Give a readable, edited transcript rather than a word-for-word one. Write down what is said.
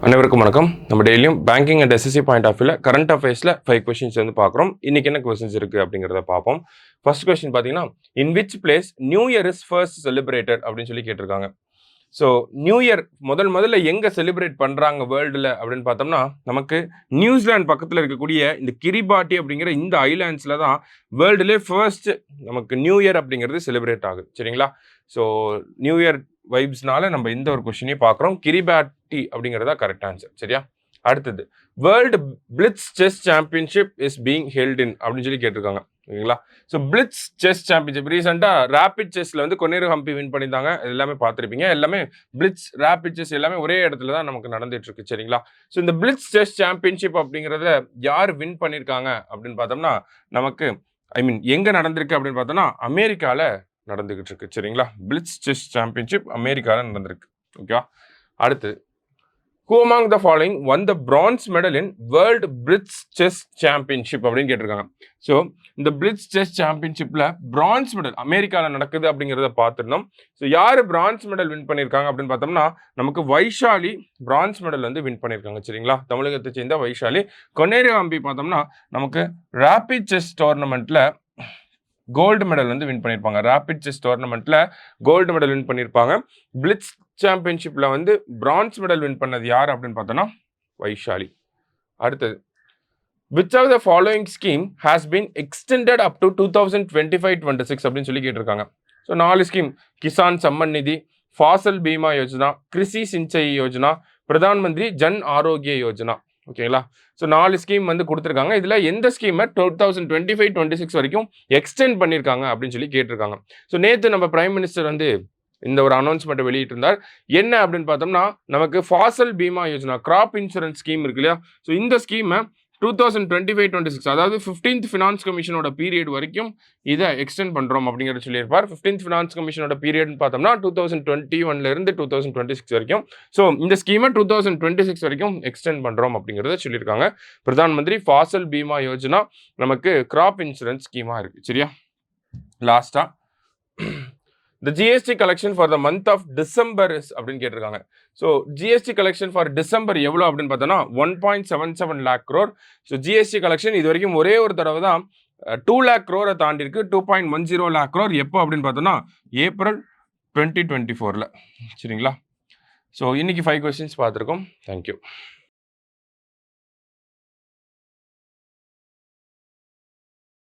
அனைவருக்கும் வணக்கம். நம்ம டெய்லியும் banking and SSC point of வியூல கரண்ட் அஃபேர்ஸில் 5 கொஸ்டின்ஸ் வந்து பார்க்குறோம். இன்னைக்கு என்ன கொஸ்டின்ஸ் இருக்குது அப்படிங்கிறத பார்ப்போம். ஃபர்ஸ்ட் கொஸ்டின் பார்த்தீங்கன்னா, in which place new year is first celebrated அப்படின்னு சொல்லி கேட்டிருக்காங்க. ஸோ நியூ இயர் முதல்ல எங்கே செலிப்ரேட் பண்ணுறாங்க வேர்ல்டில் அப்படின்னு பார்த்தோம்னா, நமக்கு நியூசிலாந்து பக்கத்தில் இருக்கக்கூடிய இந்த கிரிபாட்டி அப்படிங்கிற இந்த ஐலாண்ட்ஸில் தான் வேர்ல்டுலே ஃபர்ஸ்ட் நமக்கு நியூ இயர் அப்படிங்கிறது செலிப்ரேட் ஆகுது. சரிங்களா? ஸோ நியூ இயர் வைப்ஸ்னால நம்ம இந்த ஒரு கொஸ்டினையும் பார்க்குறோம். கிரிபாட்டி அப்படிங்கிறதா கரெக்ட் ஆன்சர். சரியா? அடுத்தது, world blitz chess championship is being held in அப்படின்னு சொல்லி கேட்டிருக்காங்க. ஓகேங்களா? ஸோ பிளிட்ஸ் செஸ் சாம்பியன்ஷிப் ரீசெண்டாக ரேபிட் செஸ்ல வந்து கொனேரு ஹம்பி வின் பண்ணியிருந்தாங்க. எல்லாமே பார்த்துருப்பீங்க. எல்லாமே பிளிட்ஸ் ரேபிட் செஸ் எல்லாமே ஒரே இடத்துல தான் நமக்கு நடந்துட்டு இருக்கு. சரிங்களா? ஸோ இந்த பிளிட்ஸ் செஸ் சாம்பியன்ஷிப் அப்படிங்கிறத யார் வின் பண்ணியிருக்காங்க அப்படின்னு பார்த்தோம்னா, நமக்கு எங்க நடந்திருக்கு அப்படின்னு பார்த்தோம்னா அமெரிக்காவில் நடந்துகிட்டு இருக்கு. சரிங்களா? பிளிட்ஸ் செஸ் சாம்பியன்ஷிப் அமெரிக்காவில் நடந்திருக்கு. ஓகேவா? அடுத்து, who among the following won the bronze medal in world blitz chess championship அப்படின்னு கேட்டிருக்காங்க. ஸோ இந்த பிளிட்ஸ் செஸ் சாம்பியன்ஷிப்ல பிரான்ஸ் மெடல் அமெரிக்காவில் நடக்குது அப்படிங்கிறத பார்த்துருந்தோம். ஸோ யார் பிரான்ஸ் மெடல் வின் பண்ணியிருக்காங்க அப்படின்னு பார்த்தோம்னா, நமக்கு வைஷாலி பிரான்ஸ் மெடல் வந்து வின் பண்ணியிருக்காங்க. சரிங்களா? தமிழகத்தை சேர்ந்த வைஷாலி. கொனேரு ஹம்பி பார்த்தோம்னா நமக்கு ரேபிட் செஸ் டோர்னமெண்ட்ல கோல்டு மெடல் வந்து வின் பண்ணியிருப்பாங்க. ரேபிட் செஸ் டோர்னமெண்ட்ல கோல்டு மெடல் வின் பண்ணியிருப்பாங்க. பிளிட்ஸ் சாம்பியன்ஷிப்ல வந்து பிரான்ஸ் மெடல் வின் பண்ணது யார் அப்படின்னு பார்த்தோம்னா வைஷாலி. அடுத்தது, which of the following scheme has been extended up to 2025-26 அப்படின்னு சொல்லி கேட்டிருக்காங்க. ஸோ 4 ஸ்கீம்: கிசான் சம்மன் நிதி, ஃபாசல் பீமா யோஜனா, கிருஷி சிஞ்சை யோஜனா, பிரதான் மந்திரி ஜன் ஆரோக்கிய யோஜனா. ஓகேங்களா? ஸோ 4 ஸ்கீம் வந்து கொடுத்துருக்காங்க. இதில் எந்த ஸ்கீமை 2025-26 வரைக்கும் எக்ஸ்டெண்ட் பண்ணியிருக்காங்க அப்படின்னு சொல்லி கேட்டிருக்காங்க. ஸோ நேற்று நம்ம பிரைம் மினிஸ்டர் வந்து இந்த ஒரு அனௌன்ஸ்மெண்ட்டை வெளியிட்டிருந்தார். என்ன அப்படின்னு பார்த்தோம்னா, நமக்கு Fasal Bima Yojana crop insurance scheme இருக்கு இல்லையா? ஸோ இந்த ஸ்கீமை 2025-26 அதாவது 15th ஃபினான்ஸ் கமிஷனோட பீரியட் வரைக்கும் இதை எக்ஸ்டெண்ட் பண்ணுறோம் அப்படிங்கிறத சொல்லியிருப்பார். 15th ஃபினான்ஸ் கமிஷனோட பீரியட்னு பார்த்தோம்னா 2021 2026 வரைக்கும். ஸோ இந்த ஸ்கீமை 2026 வரைக்கும் எக்ஸ்டெண்ட் பண்ணுறோம் அப்படிங்கிறத சொல்லியிருக்காங்க. பிரதான் மந்திரி ஃபாசல் பீமா யோஜனா நமக்கு கிராப் இன்சூரன்ஸ் ஸ்கீமாக இருக்குது. சரியா? லாஸ்ட்டாக, the GST collection for the month of December is அப்படின்னு கேட்டிருக்காங்க. So GST collection for December எவ்வளோ அப்படின்னு பார்த்தோன்னா 1.77 lakh crore. So GST collection இது வரைக்கும் ஒரே ஒரு தடவை தான் 2 lakh crore தாண்டி இருக்கு. 2.10 lakh crore எப்போ அப்படின்னு பார்த்தோன்னா ஏப்ரல் 2024. சரிங்களா? ஸோ இன்னைக்கு 5 கொஸ்டின்ஸ் பார்த்துருக்கோம். தேங்க்யூ.